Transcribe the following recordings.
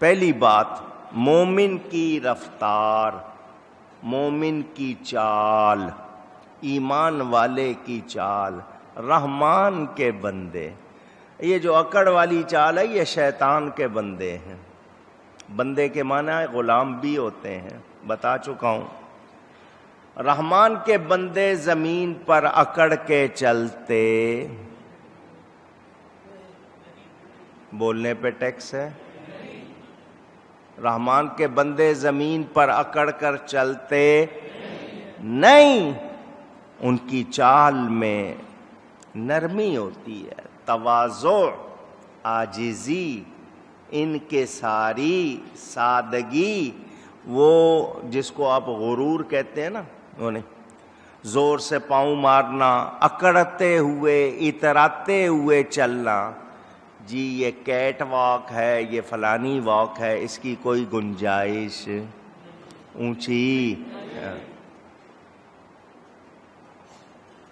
پہلی بات، مومن کی رفتار، مومن کی چال، ایمان والے کی چال، رحمان کے بندے. یہ جو اکڑ والی چال ہے یہ شیطان کے بندے ہیں. بندے کے معنی غلام بھی ہوتے ہیں، بتا چکا ہوں. رحمان کے بندے زمین پر اکڑ کے چلتے، بولنے پہ ٹیکس ہے. رحمان کے بندے زمین پر اکڑ کر چلتے نہیں، ان کی چال میں نرمی ہوتی ہے، تواضع، عاجزی، انکساری، سادگی. وہ جس کو آپ غرور کہتے ہیں نا، انہیں زور سے پاؤں مارنا، اکڑتے ہوئے اتراتے ہوئے چلنا. جی یہ کیٹ واک ہے، یہ فلانی واک ہے، اس کی کوئی گنجائش. اونچی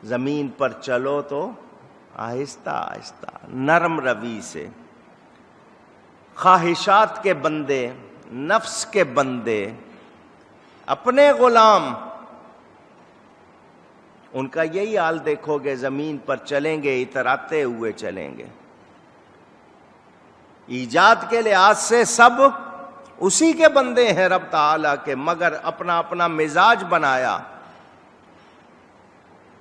زمین پر چلو تو آہستہ آہستہ، نرم روی سے. خواہشات کے بندے، نفس کے بندے، اپنے غلام، ان کا یہی حال دیکھو گے. زمین پر چلیں گے اتراتے ہوئے چلیں گے. ایجاد کے لحاظ سے سب اسی کے بندے ہیں رب تعالیٰ کے، مگر اپنا اپنا مزاج بنایا.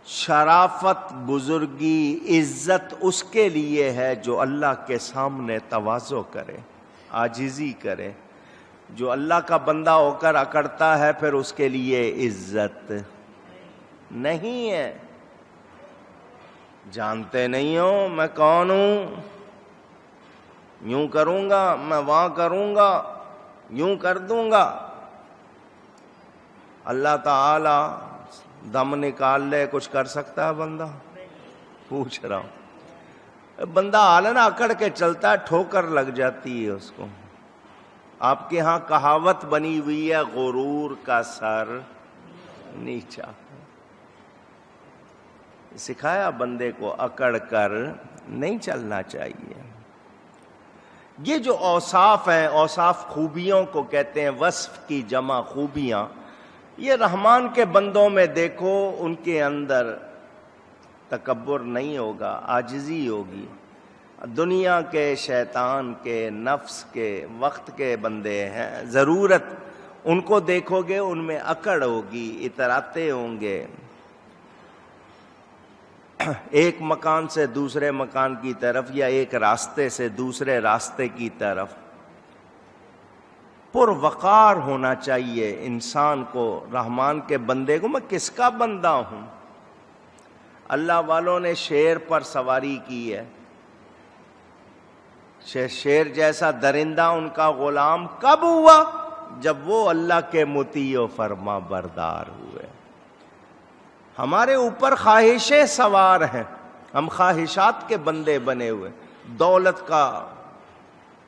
شرافت، بزرگی، عزت اس کے لیے ہے جو اللہ کے سامنے تواضع کرے، عاجزی کرے. جو اللہ کا بندہ ہو کر اکڑتا ہے پھر اس کے لیے عزت نہیں ہے. جانتے نہیں ہو میں کون ہوں، یوں کروں گا، میں وہاں کروں گا، یوں کر دوں گا. اللہ تعالی دم نکال لے، کچھ کر سکتا ہے بندہ؟ پوچھ رہا ہوں. بندہ حال نا اکڑ کے چلتا ہے، ٹھوکر لگ جاتی ہے اس کو. آپ کے ہاں کہاوت بنی ہوئی ہے، غرور کا سر نیچا. سکھایا بندے کو اکڑ کر نہیں چلنا چاہیے. یہ جو اوصاف ہیں، اوصاف خوبیوں کو کہتے ہیں، وصف کی جمع خوبیاں. یہ رحمان کے بندوں میں دیکھو، ان کے اندر تکبر نہیں ہوگا، عاجزی ہوگی. دنیا کے، شیطان کے، نفس کے، وقت کے بندے ہیں، ضرورت، ان کو دیکھو گے ان میں اکڑ ہوگی، اتراتے ہوں گے. ایک مکان سے دوسرے مکان کی طرف یا ایک راستے سے دوسرے راستے کی طرف. پروقار ہونا چاہیے انسان کو، رحمان کے بندے کو. میں کس کا بندہ ہوں؟ اللہ والوں نے شیر پر سواری کی ہے. شیر جیسا درندہ ان کا غلام کب ہوا؟ جب وہ اللہ کے مطیع و فرما بردار ہوئے. ہمارے اوپر خواہشیں سوار ہیں، ہم خواہشات کے بندے بنے ہوئے. دولت کا،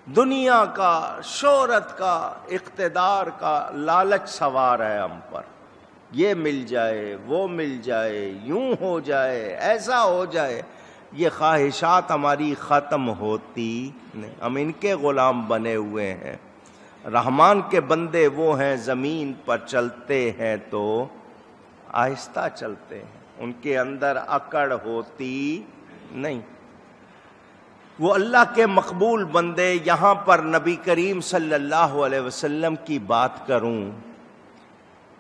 دنیا کا، شہرت کا، اقتدار کا لالچ سوار ہے ہم پر. یہ مل جائے، وہ مل جائے، یوں ہو جائے، ایسا ہو جائے. یہ خواہشات ہماری ختم ہوتی نہیں، ہم ان کے غلام بنے ہوئے ہیں. رحمان کے بندے وہ ہیں زمین پر چلتے ہیں تو آہستہ چلتے ہیں، ان کے اندر اکڑ ہوتی نہیں. وہ اللہ کے مقبول بندے. یہاں پر نبی کریم صلی اللہ علیہ وسلم کی بات کروں،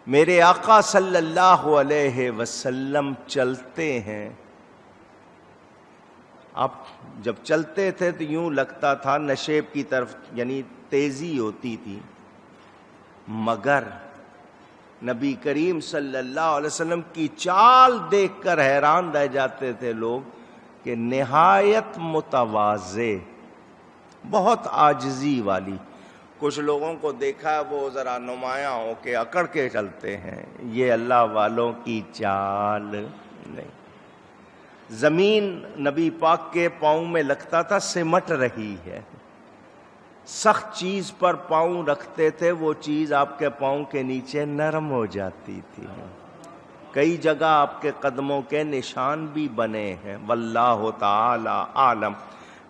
میرے آقا صلی اللہ علیہ وسلم چلتے ہیں. آپ جب چلتے تھے تو یوں لگتا تھا نشیب کی طرف، یعنی تیزی ہوتی تھی. مگر نبی کریم صلی اللہ علیہ وسلم کی چال دیکھ کر حیران رہ جاتے تھے لوگ کہ نہایت متواضع، بہت عاجزی والی. کچھ لوگوں کو دیکھا وہ ذرا نمایاں ہو کے اکڑ کے چلتے ہیں، یہ اللہ والوں کی چال نہیں. زمین نبی پاک کے پاؤں میں لگتا تھا سمٹ رہی ہے. سخت چیز پر پاؤں رکھتے تھے، وہ چیز آپ کے پاؤں کے نیچے نرم ہو جاتی تھی. کئی جگہ آپ کے قدموں کے نشان بھی بنے ہیں. واللہ تعالی عالم.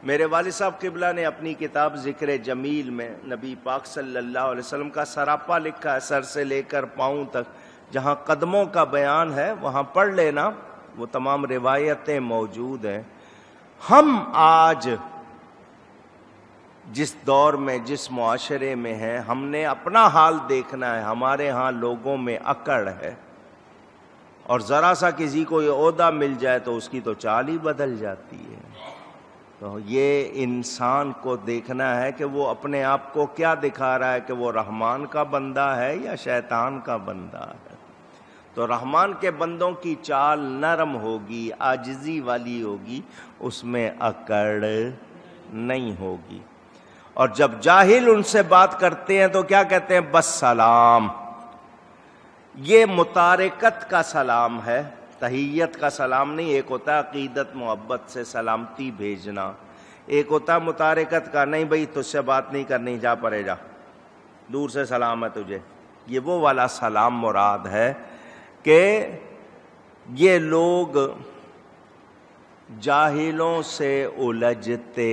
میرے والد صاحب قبلہ نے اپنی کتاب ذکر جمیل میں نبی پاک صلی اللہ علیہ وسلم کا سراپا لکھا ہے، سر سے لے کر پاؤں تک، جہاں قدموں کا بیان ہے وہاں پڑھ لینا، وہ تمام روایتیں موجود ہیں۔ ہم آج جس دور میں، جس معاشرے میں ہیں، ہم نے اپنا حال دیکھنا ہے۔ ہمارے ہاں لوگوں میں اکڑ ہے، اور ذرا سا کسی کو یہ عہدہ مل جائے تو اس کی تو چال ہی بدل جاتی ہے۔ تو یہ انسان کو دیکھنا ہے کہ وہ اپنے آپ کو کیا دکھا رہا ہے، کہ وہ رحمان کا بندہ ہے یا شیطان کا بندہ ہے۔ تو رحمان کے بندوں کی چال نرم ہوگی، عاجزی والی ہوگی، اس میں اکڑ نہیں ہوگی۔ اور جب جاہل ان سے بات کرتے ہیں تو کیا کہتے ہیں؟ بس سلام۔ یہ متارکت کا سلام ہے، تحیت کا سلام نہیں۔ ایک ہوتا ہے عقیدت محبت سے سلامتی بھیجنا، ایک ہوتا ہے متارکت کا، نہیں بھئی تجھ سے بات نہیں کرنی، جا پرے جا، دور سے سلام ہے تجھے۔ یہ وہ والا سلام مراد ہے کہ یہ لوگ جاہلوں سے الجھتے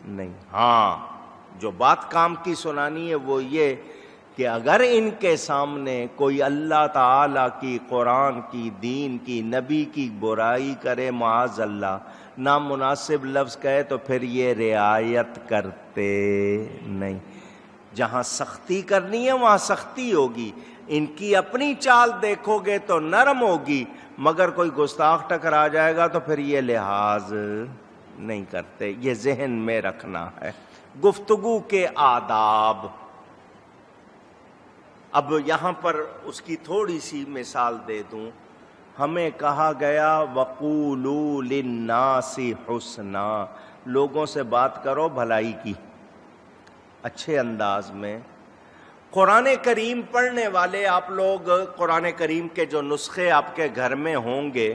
نہیں۔ ہاں جو بات کام کی سنانی ہے وہ یہ کہ اگر ان کے سامنے کوئی اللہ تعالی کی، قرآن کی، دین کی، نبی کی برائی کرے، معاذ اللہ، نامناسب لفظ کہے، تو پھر یہ رعایت کرتے نہیں۔ جہاں سختی کرنی ہے وہاں سختی ہوگی، ان کی اپنی چال دیکھو گے تو نرم ہوگی، مگر کوئی گستاخ ٹکرا جائے گا تو پھر یہ لحاظ نہیں کرتے۔ یہ ذہن میں رکھنا ہے۔ گفتگو کے آداب، اب یہاں پر اس کی تھوڑی سی مثال دے دوں۔ ہمیں کہا گیا وَقُولُوا لِلنَّاسِ حُسْنًا، لوگوں سے بات کرو بھلائی کی، اچھے انداز میں۔ قرآن کریم پڑھنے والے آپ لوگ، قرآن کریم کے جو نسخے آپ کے گھر میں ہوں گے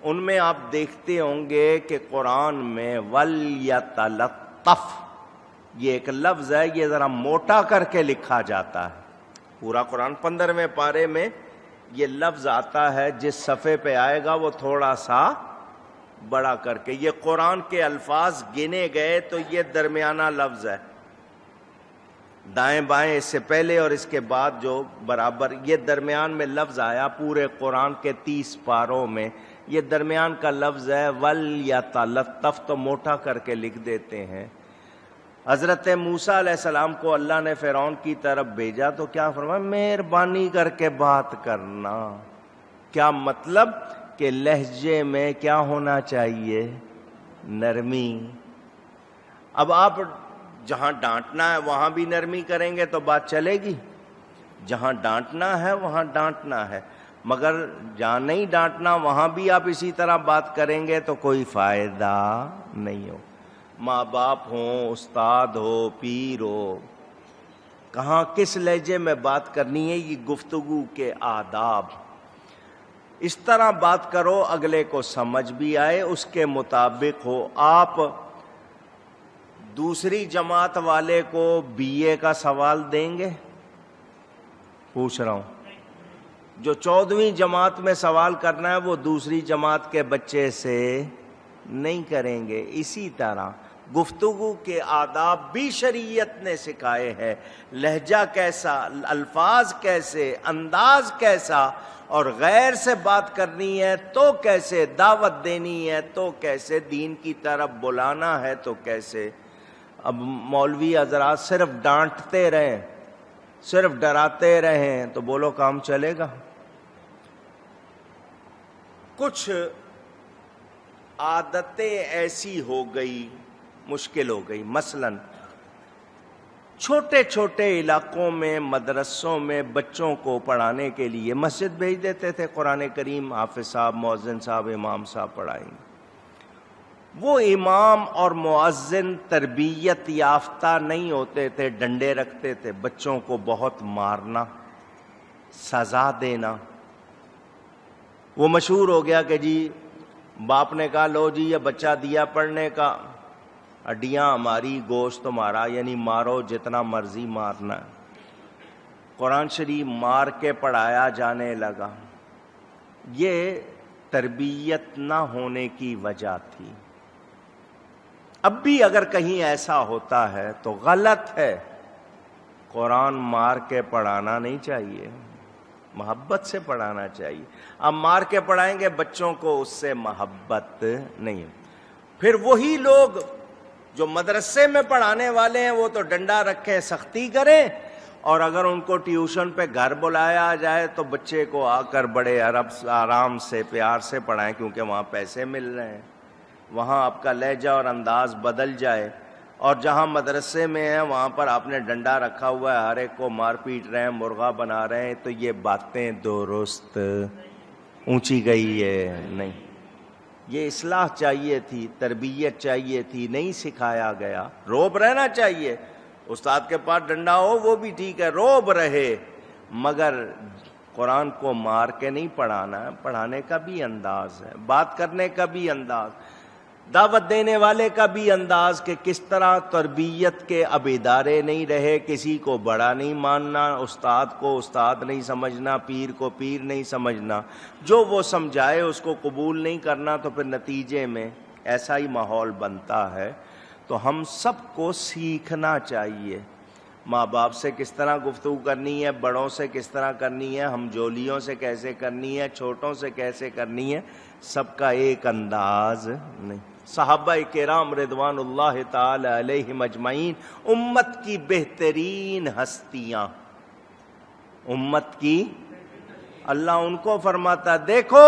ان میں آپ دیکھتے ہوں گے کہ قرآن میں وَلْيَتَلَطَّفْ یہ ایک لفظ ہے، یہ ذرا موٹا کر کے لکھا جاتا ہے۔ پورا قرآن 15ویں پارے میں یہ لفظ آتا ہے، جس صفحے پہ آئے گا وہ تھوڑا سا بڑا کر کے۔ یہ قرآن کے الفاظ گنے گئے تو یہ درمیانہ لفظ ہے، دائیں بائیں اس سے پہلے اور اس کے بعد جو برابر، یہ درمیان میں لفظ آیا پورے قرآن کے 30 پاروں میں، یہ درمیان کا لفظ ہے وَلْيَتَلَطَّفْ، تو موٹا کر کے لکھ دیتے ہیں۔ حضرت موسیٰ علیہ السلام کو اللہ نے فرعون کی طرف بھیجا تو کیا فرمایا؟ مہربانی کر کے بات کرنا۔ کیا مطلب؟ کہ لہجے میں کیا ہونا چاہیے؟ نرمی۔ اب آپ جہاں ڈانٹنا ہے وہاں بھی نرمی کریں گے تو بات چلے گی، جہاں ڈانٹنا ہے وہاں ڈانٹنا ہے، مگر جہاں نہیں ڈانٹنا وہاں بھی آپ اسی طرح بات کریں گے تو کوئی فائدہ نہیں ہو۔ ماں باپ ہوں، استاد ہو، پیر ہو، کہاں کس لہجے میں بات کرنی ہے، یہ گفتگو کے آداب۔ اس طرح بات کرو اگلے کو سمجھ بھی آئے، اس کے مطابق ہو۔ آپ دوسری جماعت والے کو بی اے کا سوال دیں گے؟ پوچھ رہا ہوں۔ جو 14ویں جماعت میں سوال کرنا ہے وہ دوسری جماعت کے بچے سے نہیں کریں گے۔ اسی طرح گفتگو کے آداب بھی شریعت نے سکھائے ہیں، لہجہ کیسا، الفاظ کیسے، انداز کیسا، اور غیر سے بات کرنی ہے تو کیسے، دعوت دینی ہے تو کیسے، دین کی طرف بلانا ہے تو کیسے۔ اب مولوی حضرات صرف ڈانٹتے رہیں، صرف ڈراتے رہیں تو بولو کام چلے گا؟ کچھ عادتیں ایسی ہو گئی، مشکل ہو گئی۔ مثلا چھوٹے چھوٹے علاقوں میں، مدرسوں میں بچوں کو پڑھانے کے لیے مسجد بھیج دیتے تھے، قرآن کریم حافظ صاحب، مؤذن صاحب، امام صاحب پڑھائیں گے۔ وہ امام اور مؤذن تربیت یافتہ نہیں ہوتے تھے، ڈنڈے رکھتے تھے، بچوں کو بہت مارنا، سزا دینا۔ وہ مشہور ہو گیا کہ جی باپ نے کہا لو جی یہ بچہ دیا پڑھنے کا، ہڈیاں ہماری گوشت تمہارا، یعنی مارو جتنا مرضی مارنا ہے۔ قرآن شریف مار کے پڑھایا جانے لگا۔ یہ تربیت نہ ہونے کی وجہ تھی۔ اب بھی اگر کہیں ایسا ہوتا ہے تو غلط ہے. قرآن مار کے پڑھانا نہیں چاہیے، محبت سے پڑھانا چاہیے. اب مار کے پڑھائیں گے بچوں کو، اس سے محبت نہیں. پھر وہی لوگ جو مدرسے میں پڑھانے والے ہیں وہ تو ڈنڈا رکھیں، سختی کریں، اور اگر ان کو ٹیوشن پہ گھر بلایا جائے تو بچے کو آ کر بڑے آرام سے پیار سے پڑھائیں، کیونکہ وہاں پیسے مل رہے ہیں. وہاں آپ کا لہجہ اور انداز بدل جائے. اور جہاں مدرسے میں ہیں وہاں پر آپ نے ڈنڈا رکھا ہوا ہے، ہر ایک کو مار پیٹ رہے ہیں، مرغا بنا رہے ہیں، تو یہ باتیں درست اونچی گئی ہے نہیں. یہ اصلاح چاہیے تھی، تربیت چاہیے تھی، نہیں سکھایا گیا. روب رہنا چاہیے، استاد کے پاس ڈنڈا ہو وہ بھی ٹھیک ہے، روب رہے، مگر قرآن کو مار کے نہیں پڑھانا ہے. پڑھانے کا بھی انداز ہے، بات کرنے کا بھی انداز، دعوت دینے والے کا بھی انداز، کہ کس طرح تربیت کے اب ادارے نہیں رہے. کسی کو بڑا نہیں ماننا، استاد کو استاد نہیں سمجھنا، پیر کو پیر نہیں سمجھنا، جو وہ سمجھائے اس کو قبول نہیں کرنا، تو پھر نتیجے میں ایسا ہی ماحول بنتا ہے. تو ہم سب کو سیکھنا چاہیے، ماں باپ سے کس طرح گفتگو کرنی ہے، بڑوں سے کس طرح کرنی ہے، ہم جولیوں سے کیسے کرنی ہے، چھوٹوں سے کیسے کرنی ہے. سب کا ایک انداز نہیں. صحابہ کرام رضوان اللہ تعالی علیہم اجمعین امت کی بہترین ہستیاں، امت کی. اللہ ان کو فرماتا دیکھو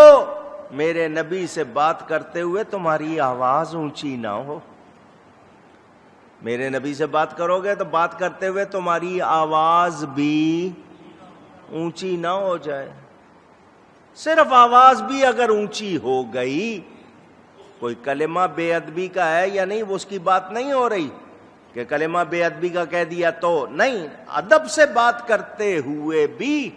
میرے نبی سے بات کرتے ہوئے تمہاری آواز اونچی نہ ہو. میرے نبی سے بات کرو گے تو بات کرتے ہوئے تمہاری آواز بھی اونچی نہ ہو جائے. صرف آواز بھی اگر اونچی ہو گئی، کوئی کلمہ بے ادبی کا ہے یا نہیں وہ اس کی بات نہیں ہو رہی کہ کلمہ بے ادبی کا کہہ دیا تو نہیں. ادب سے بات کرتے ہوئے بھی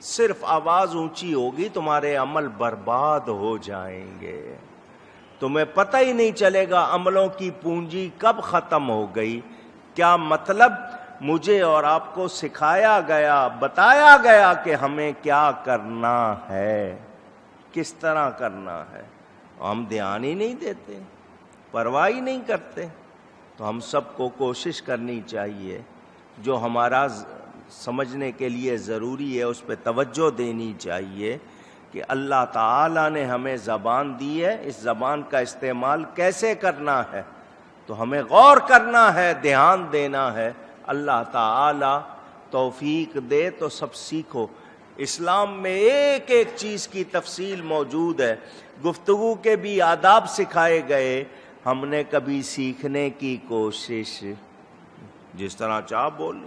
صرف آواز اونچی ہوگی، تمہارے عمل برباد ہو جائیں گے. تمہیں پتہ ہی نہیں چلے گا عملوں کی پونجی کب ختم ہو گئی. کیا مطلب؟ مجھے اور آپ کو سکھایا گیا، بتایا گیا کہ ہمیں کیا کرنا ہے، کس طرح کرنا ہے. ہم دھیان ہی نہیں دیتے، پرواہ ہی نہیں کرتے. تو ہم سب کو کوشش کرنی چاہیے، جو ہمارا سمجھنے کے لیے ضروری ہے اس پہ توجہ دینی چاہیے کہ اللہ تعالیٰ نے ہمیں زبان دی ہے، اس زبان کا استعمال کیسے کرنا ہے تو ہمیں غور کرنا ہے، دھیان دینا ہے. اللہ تعالیٰ توفیق دے تو سب سیکھو. اسلام میں ایک ایک چیز کی تفصیل موجود ہے. گفتگو کے بھی آداب سکھائے گئے، ہم نے کبھی سیکھنے کی کوشش، جس طرح چاہ بول،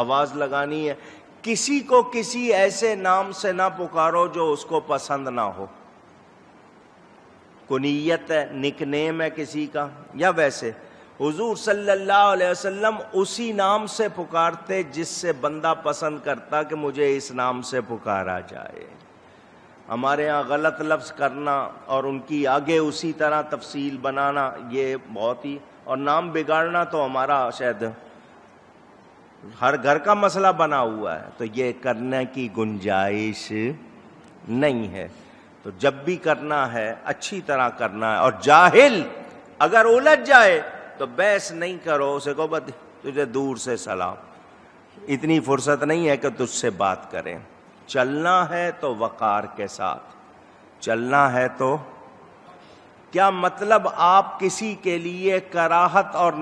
آواز لگانی ہے، کسی کو کسی ایسے نام سے نہ پکارو جو اس کو پسند نہ ہو. کنیت ہے، نک نیم ہے کسی کا، یا ویسے حضور صلی اللہ علیہ وسلم اسی نام سے پکارتے جس سے بندہ پسند کرتا کہ مجھے اس نام سے پکارا جائے. ہمارے ہاں غلط لفظ کرنا اور ان کی آگے اسی طرح تفصیل بنانا، یہ بہت ہی، اور نام بگاڑنا تو ہمارا شاید ہر گھر کا مسئلہ بنا ہوا ہے. تو یہ کرنے کی گنجائش نہیں ہے. تو جب بھی کرنا ہے اچھی طرح کرنا ہے. اور جاہل اگر الجھ جائے تو بحث نہیں کرو، اسے کہو بس تجھے دور سے سلام، اتنی فرصت نہیں ہے کہ تجھ سے بات کریں. چلنا ہے تو وقار کے ساتھ چلنا ہے. تو کیا مطلب آپ کسی کے لیے کراہت اور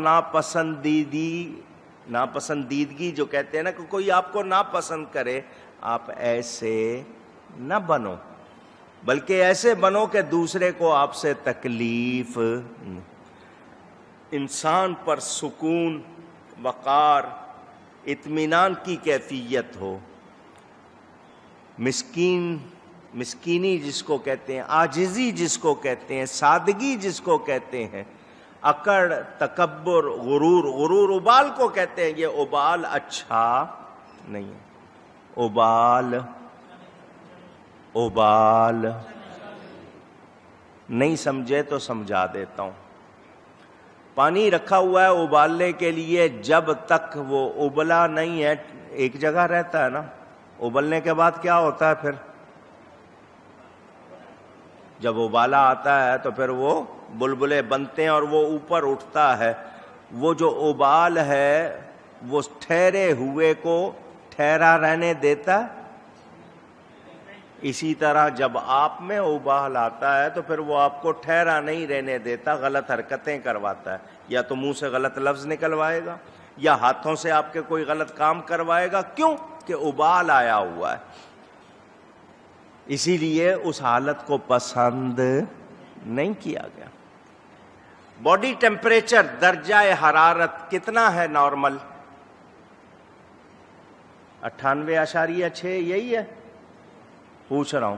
ناپسندیدگی جو کہتے ہیں نا کہ کوئی آپ کو ناپسند کرے، آپ ایسے نہ بنو، بلکہ ایسے بنو کہ دوسرے کو آپ سے تکلیف. انسان پر سکون، وقار، اطمینان کی کیفیت ہو. مسکینی جس کو کہتے ہیں، عاجزی جس کو کہتے ہیں، سادگی جس کو کہتے ہیں، اکڑ، تکبر، غرور ابال کو کہتے ہیں. یہ ابال اچھا نہیں ہے. ابال نہیں سمجھے تو سمجھا دیتا ہوں. پانی رکھا ہوا ہے ابالنے کے لیے، جب تک وہ ابلا نہیں ہے ایک جگہ رہتا ہے نا. ابلنے کے بعد کیا ہوتا ہے؟ پھر جب ابالا آتا ہے تو پھر وہ بلبلے بنتے ہیں اور وہ اوپر اٹھتا ہے، وہ جو ابال ہے وہ ٹھہرے ہوئے کو ٹھہرا رہنے دیتا ہے؟ اسی طرح جب آپ میں ابال آتا ہے تو پھر وہ آپ کو ٹھہرا نہیں رہنے دیتا، غلط حرکتیں کرواتا ہے، یا تو منہ سے غلط لفظ نکلوائے گا یا ہاتھوں سے آپ کے کوئی غلط کام کروائے گا۔ کیوں کہ ابال آیا ہوا ہے۔ اسی لیے اس حالت کو پسند نہیں کیا گیا۔ باڈی ٹیمپریچر درجہ حرارت کتنا ہے نارمل؟ 98.6 یہی ہے؟ پوچھ رہا ہوں،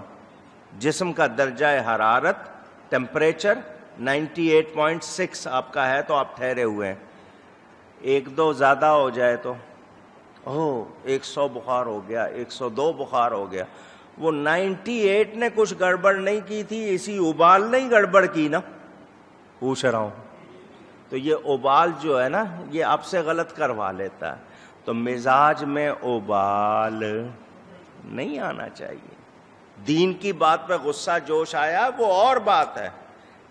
جسم کا درجہ حرارت ٹیمپریچر 98.6 آپ کا ہے تو آپ ٹھہرے ہوئے ہیں، 1-2 زیادہ ہو جائے تو 100 بخار ہو گیا، 102 بخار ہو گیا۔ وہ 98 نے کچھ گڑبڑ نہیں کی تھی، اسی ابال نے گڑبڑ کی نا، پوچھ رہا ہوں۔ تو یہ ابال جو ہے نا یہ آپ سے غلط کروا لیتا ہے۔ تو مزاج میں ابال نہیں آنا چاہیے۔ دین کی بات پہ غصہ جوش آیا وہ اور بات ہے،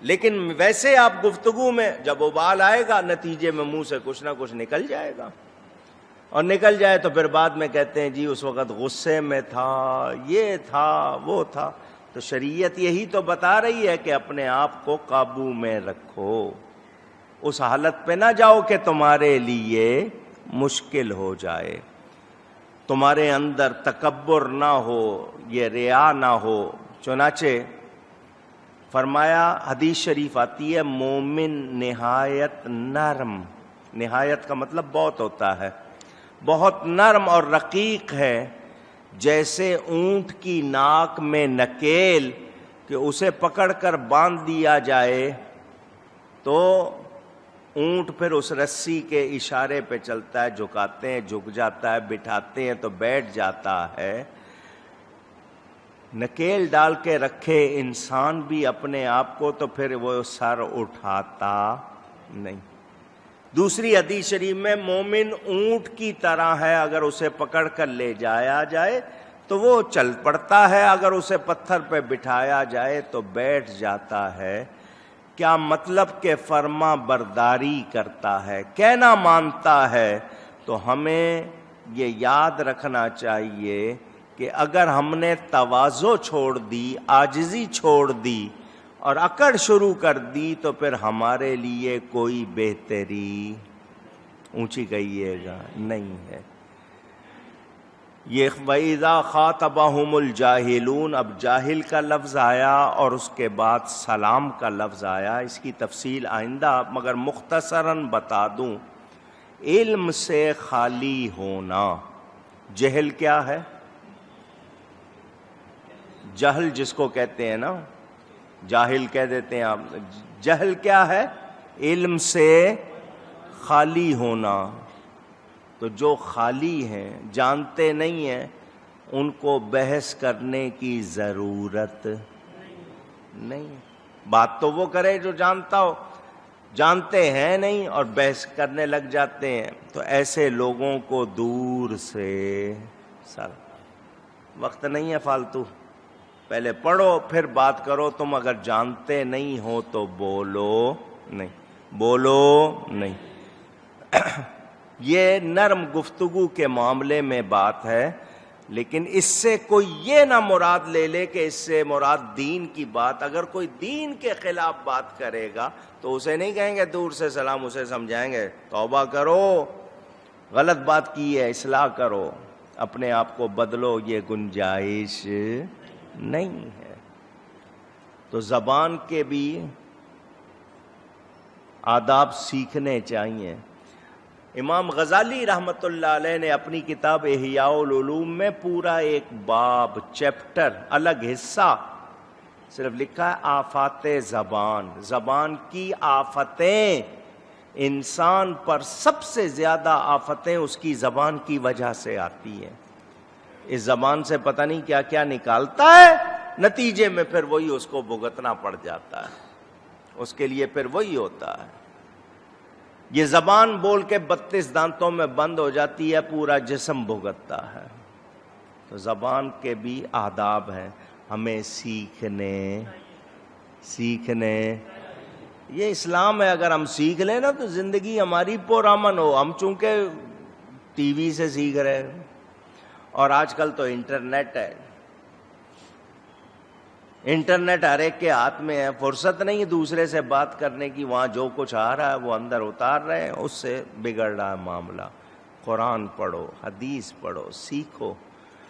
لیکن ویسے آپ گفتگو میں جب ابال آئے گا نتیجے میں منہ سے کچھ نہ کچھ نکل جائے گا، اور نکل جائے تو پھر بعد میں کہتے ہیں جی اس وقت غصے میں تھا، یہ تھا، وہ تھا۔ تو شریعت یہی تو بتا رہی ہے کہ اپنے آپ کو قابو میں رکھو، اس حالت پہ نہ جاؤ کہ تمہارے لیے مشکل ہو جائے، تمہارے اندر تکبر نہ ہو، یہ ریا نہ ہو۔ چنانچہ فرمایا، حدیث شریف آتی ہے، مومن نہایت نرم، نہایت کا مطلب بہت ہوتا ہے، بہت نرم اور رقیق ہے، جیسے اونٹ کی ناک میں نکیل کہ اسے پکڑ کر باندھ دیا جائے تو اونٹ پھر اس رسی کے اشارے پہ چلتا ہے، جھکاتے ہیں جھک جاتا ہے، بٹھاتے ہیں تو بیٹھ جاتا ہے۔ نکیل ڈال کے رکھے انسان بھی اپنے آپ کو تو پھر وہ سر اٹھاتا نہیں۔ دوسری حدیث شریف میں مومن اونٹ کی طرح ہے، اگر اسے پکڑ کر لے جایا جائے تو وہ چل پڑتا ہے، اگر اسے پتھر پہ بٹھایا جائے تو بیٹھ جاتا ہے۔ کیا مطلب کہ فرما برداری کرتا ہے، کہنا مانتا ہے۔ تو ہمیں یہ یاد رکھنا چاہیے کہ اگر ہم نے تواضع چھوڑ دی، عاجزی چھوڑ دی اور اکڑ شروع کر دی تو پھر ہمارے لیے کوئی بہتری، اونچی کہیے گا، نہیں ہے۔ یہ وَإِذَا خَاطَبَهُمُ الْجَاهِلُونَ، اب جاہل کا لفظ آیا اور اس کے بعد سلام کا لفظ آیا، اس کی تفصیل آئندہ، مگر مختصراً بتا دوں۔ علم سے خالی ہونا، جہل کیا ہے؟ جہل جس کو کہتے ہیں نا، جاہل کہہ دیتے ہیں آپ، جہل کیا ہے؟ علم سے خالی ہونا۔ تو جو خالی ہیں، جانتے نہیں ہیں، ان کو بحث کرنے کی ضرورت نہیں۔ بات تو وہ کرے جو جانتا ہو، جانتے ہیں نہیں اور بحث کرنے لگ جاتے ہیں، تو ایسے لوگوں کو دور سے سر۔ وقت نہیں ہے فالتو، پہلے پڑھو پھر بات کرو۔ تم اگر جانتے نہیں ہو تو بولو نہیں، بولو نہیں۔ یہ نرم گفتگو کے معاملے میں بات ہے، لیکن اس سے کوئی یہ نہ مراد لے لے کہ اس سے مراد دین کی بات۔ اگر کوئی دین کے خلاف بات کرے گا تو اسے نہیں کہیں گے دور سے سلام، اسے سمجھائیں گے توبہ کرو، غلط بات کی ہے، اصلاح کرو، اپنے آپ کو بدلو، یہ گنجائش نہیں ہے۔ تو زبان کے بھی آداب سیکھنے چاہیے۔ امام غزالی رحمۃ اللہ علیہ نے اپنی کتاب احیاء العلوم میں پورا ایک باب، چیپٹر، الگ حصہ صرف لکھا ہے آفات زبان۔ زبان کی آفتیں، انسان پر سب سے زیادہ آفتیں اس کی زبان کی وجہ سے آتی ہیں۔ اس زبان سے پتہ نہیں کیا کیا نکالتا ہے، نتیجے میں پھر وہی اس کو بھگتنا پڑ جاتا ہے، اس کے لیے پھر وہی ہوتا ہے۔ یہ زبان بول کے 32 دانتوں میں بند ہو جاتی ہے، پورا جسم بھگتتا ہے۔ تو زبان کے بھی آداب ہیں، ہمیں سیکھنے یہ اسلام ہے، اگر ہم سیکھ لیں نا تو زندگی ہماری پرامن ہو. ہم چونکہ ٹی وی سے سیکھ رہے ہیں، اور آج کل تو انٹرنیٹ ہے، انٹرنیٹ ہر ایک کے ہاتھ میں ہے، فرصت نہیں ہے دوسرے سے بات کرنے کی، وہاں جو کچھ آ رہا ہے وہ اندر اتار رہے ہیں، اس سے بگڑ رہا ہے معاملہ. قرآن پڑھو، حدیث پڑھو، سیکھو.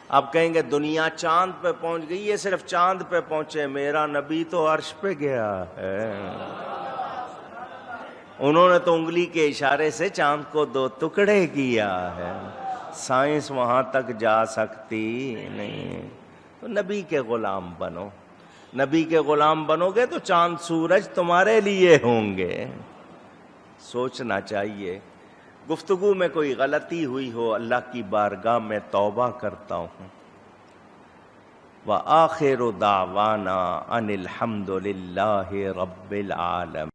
آپ کہیں گے دنیا چاند پہ پہنچ گئی، یہ صرف چاند پہ پہنچے، میرا نبی تو عرش پہ گیا ہے. انہوں نے تو انگلی کے اشارے سے چاند کو 2 ٹکڑے کیا ہے. سائنس وہاں تک جا سکتی نہیں. تو نبی کے غلام بنو، نبی کے غلام بنو گے تو چاند سورج تمہارے لیے ہوں گے. سوچنا چاہیے. گفتگو میں کوئی غلطی ہوئی ہو اللہ کی بارگاہ میں توبہ کرتا ہوں. وآخر دعوانا ان الحمد للہ رب العالمین.